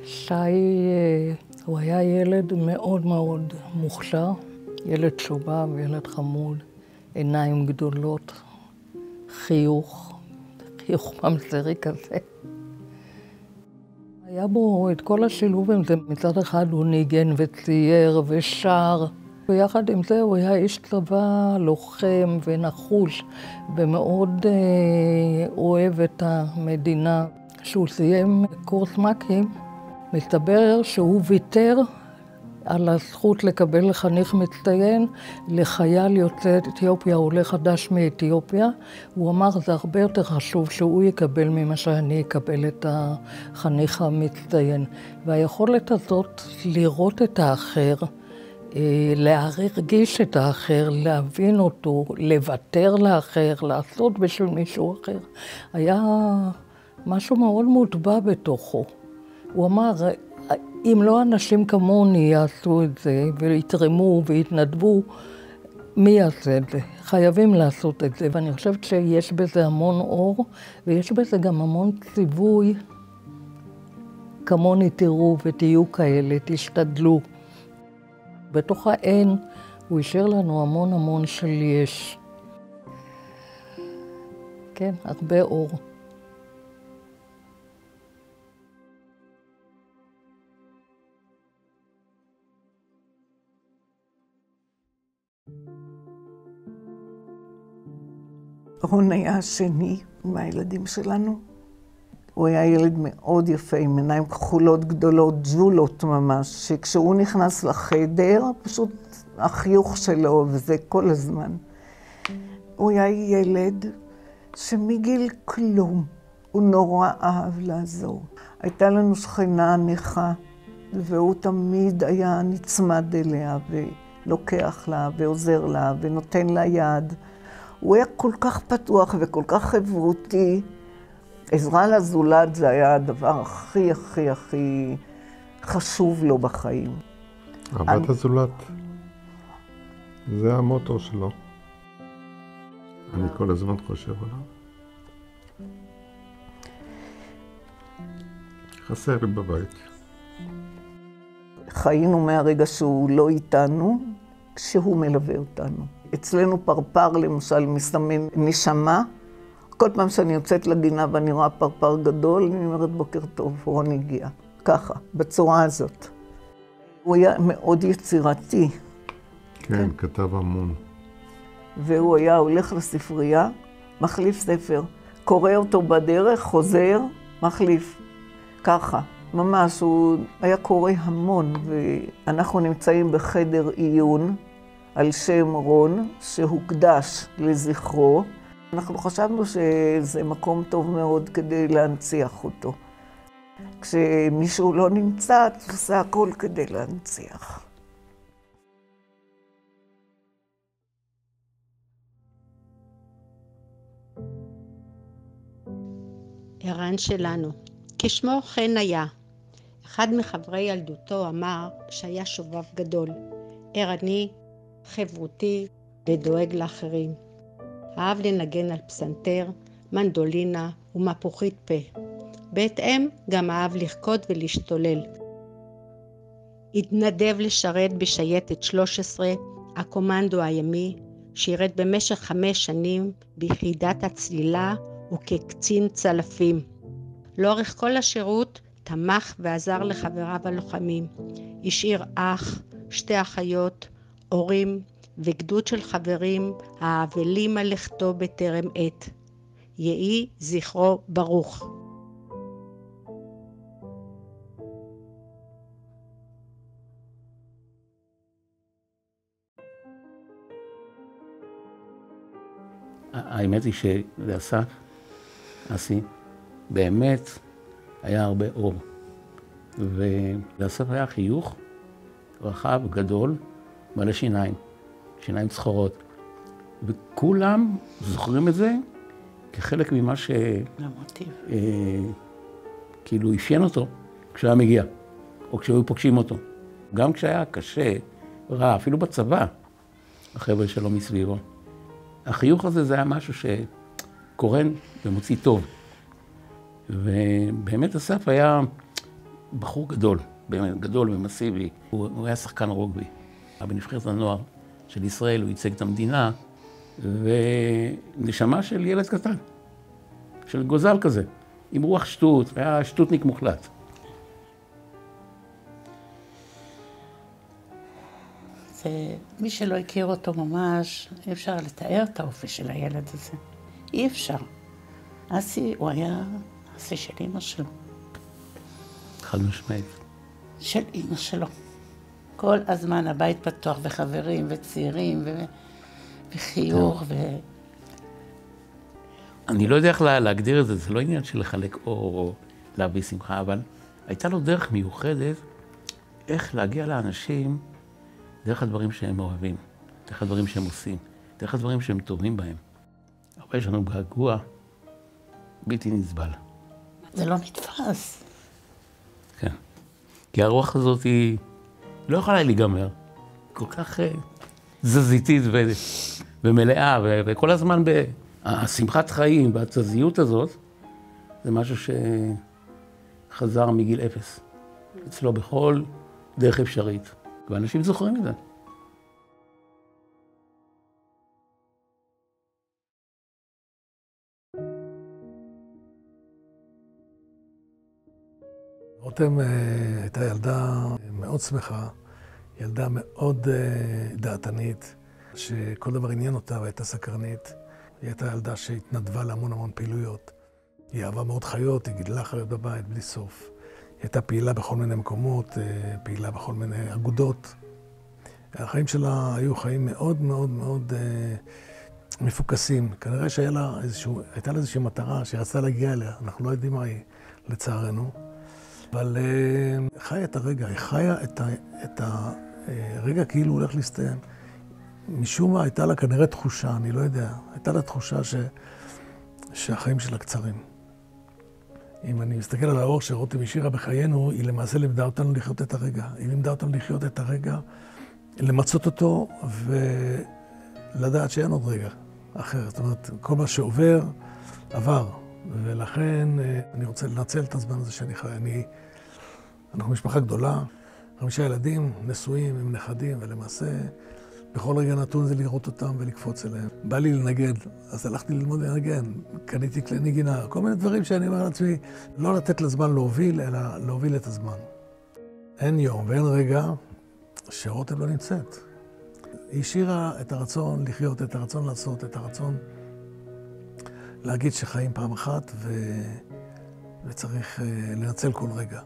שי, הוא היה ילד מאוד מאוד מוכשר, ילד שובב, ילד חמוד, עיניים גדולות, חיוך ממזרי כזה. היה בו את כל השילובים, מצד אחד הוא ניגן וצייר ושר, ויחד עם זה הוא היה איש צבא, לוחם ונחוש, ומאוד אוהב את המדינה. כשהוא סיים קורס מ"כים, מסתבר שהוא ויתר על הזכות לקבל חניך מצטיין לחייל יוצא אתיופיה, עולה חדש מאתיופיה. הוא אמר, זה הרבה יותר חשוב שהוא יקבל ממה שאני אקבל את החניך המצטיין. והיכולת הזאת לראות את האחר, להרגיש את האחר, להבין אותו, לוותר לאחר, לעשות בשביל מישהו אחר, היה משהו מאוד מוטבע בתוכו. הוא אמר, אם לא אנשים כמוני יעשו את זה, ויתרמו ויתנדבו, מי יעשה את זה? חייבים לעשות את זה. ואני חושבת שיש בזה המון אור, ויש בזה גם המון ציווי. כמוני תראו ותהיו כאלה, תשתדלו. בתוך האין הוא השאיר לנו המון המון של יש. כן, הרבה אור. רון היה השני מהילדים שלנו. הוא היה ילד מאוד יפה, עם עיניים כחולות גדולות, ג'ולות ממש, שכשהוא נכנס לחדר, פשוט החיוך שלו, וזה כל הזמן. הוא היה ילד שמגיל כלום, הוא נורא אהב לעזור. הייתה לנו שכנה נכה, והוא תמיד היה נצמד אליה, ולוקח לה, ועוזר לה, ונותן לה יד. הוא היה כל כך פתוח וכל כך חברותי. עזרה לזולת זה היה הדבר הכי חשוב לו בחיים. אהבת הזולת. זה המוטו שלו. אני כל הזמן חושב עליו. חסר לי בבית. חיינו מהרגע שהוא לא איתנו, כשהוא מלווה אותנו. אצלנו פרפר למשל מסמן נשמה. כל פעם שאני יוצאת לגינה ואני רואה פרפר גדול, אני אומרת בוקר טוב, רון הגיע. ככה, בצורה הזאת. הוא היה מאוד יצירתי. כן, כתב המון. והוא היה הולך לספרייה, מחליף ספר, קורא אותו בדרך, חוזר, מחליף. ככה, ממש, הוא היה קורא המון, ואנחנו נמצאים בחדר עיון על שם רון, שהוקדש לזכרו. אנחנו חשבנו שזה מקום טוב מאוד כדי להנציח אותו. כשמישהו לא נמצא, את עושה הכל כדי להנציח. ערן שלנו, כשמו כן היה. אחד מחברי ילדותו אמר שהיה שובב גדול, ערני, חברותי ודואג לאחרים. אהב לנגן על פסנתר, מנדולינה ומפוחית פה. בהתאם גם אהב לרקוד ולהשתולל. התנדב לשרת בשייטת 13, הקומנדו הימי, שירת במשך 5 שנים ביחידת הצלילה וכקצין צלפים. לאורך כל השירות תמך ועזר לחבריו הלוחמים. השאיר אח, 2 אחיות, הורים וגדוד של חברים האבלים על לכתו בטרם עת. יהי זכרו ברוך. האמת היא שלאסף, אסי, באמת היה הרבה אור. ולאסף היה חיוך רחב, גדול, מלא שיניים, שיניים צחורות. וכולם זוכרים את זה כחלק ממה ש... כאילו אפיין אותו כשהוא היה מגיע, או כשהיו פוגשים אותו. גם כשהיה קשה, רע, אפילו בצבא, החבר'ה שלו מסביבו. החיוך הזה זה היה משהו שקורן ומוציא טוב. ובאמת אסף היה בחור גדול, באמת גדול ומסיבי. הוא היה שחקן רוגבי. בנבחרת הנוער של ישראל הוא ייצג את המדינה, ונשמה של ילד קטן, של גוזל כזה, עם רוח שטות, היה שטותניק מוחלט. מי שלא הכיר אותו ממש, אי אפשר לתאר את האופי של הילד הזה. אי אפשר. אסי, הוא היה אסי של אמא שלו. חד משמעית. של אמא שלו. כל הזמן הבית פתוח, וחברים, וצעירים, וחיוך, אני לא יודע איך להגדיר את זה, זה לא עניין של לחלק אור או להביא שמחה, אבל הייתה לו דרך מיוחדת איך להגיע לאנשים דרך הדברים שהם אוהבים, דרך הדברים שהם עושים, דרך הדברים שהם טובים בהם. אבל יש לנו געגוע בלתי נסבל. זה לא נתפס. כן. כי הרוח הזאת היא לא יכולה להיגמר. כל כך תזזיתית ומלאה, וכל הזמן השמחת חיים והתזזיות הזאת, זה משהו שחזר מגיל 0. אצלו בכל דרך אפשרית. ואנשים זוכרים את זה. רותם הייתה ילדה מאוד שמחה, ילדה מאוד דעתנית, שכל דבר עניין אותה והייתה סקרנית. היא הייתה ילדה שהתנדבה להמון פעילויות. היא אהבה מאוד חיות, היא גידלה חיות בבית בלי סוף. היא הייתה פעילה בכל מיני מקומות, פעילה בכל מיני אגודות. החיים שלה היו חיים מאוד מפוקסים. כנראה שהייתה לה איזושהי מטרה שהיא רצתה להגיע אליה, אנחנו לא יודעים מה היא, לצערנו. אבל היא חיה את הרגע, היא חיה את הרגע כאילו הוא הולך להסתיים. משום מה הייתה לה כנראה תחושה, אני לא יודע, הייתה לה תחושה שהחיים שלה קצרים. אם אני מסתכל על האור שרותם השאירה בחיינו, היא למעשה לימדה אותנו לחיות את הרגע. היא לימדה אותנו לחיות את הרגע, למצות אותו ולדעת שאין עוד רגע אחר. זאת אומרת, כל מה שעובר, עבר. ולכן אני רוצה לנצל את הזמן הזה שאני חי. אנחנו משפחה גדולה, 5 ילדים, נשואים עם נכדים, ולמעשה בכל רגע נתון זה לראות אותם ולקפוץ אליהם. בא לי לנגן, אז הלכתי ללמוד לנגן, קניתי כלי נגינה, כל מיני דברים שאני אומר לעצמי, לא לתת לזמן להוביל, אלא להוביל את הזמן. אין יום ואין רגע שרותם לא נמצאת. היא השאירה את הרצון לחיות, את הרצון לעשות, את הרצון להגיד שחיים פעם אחת וצריך לנצל כל רגע.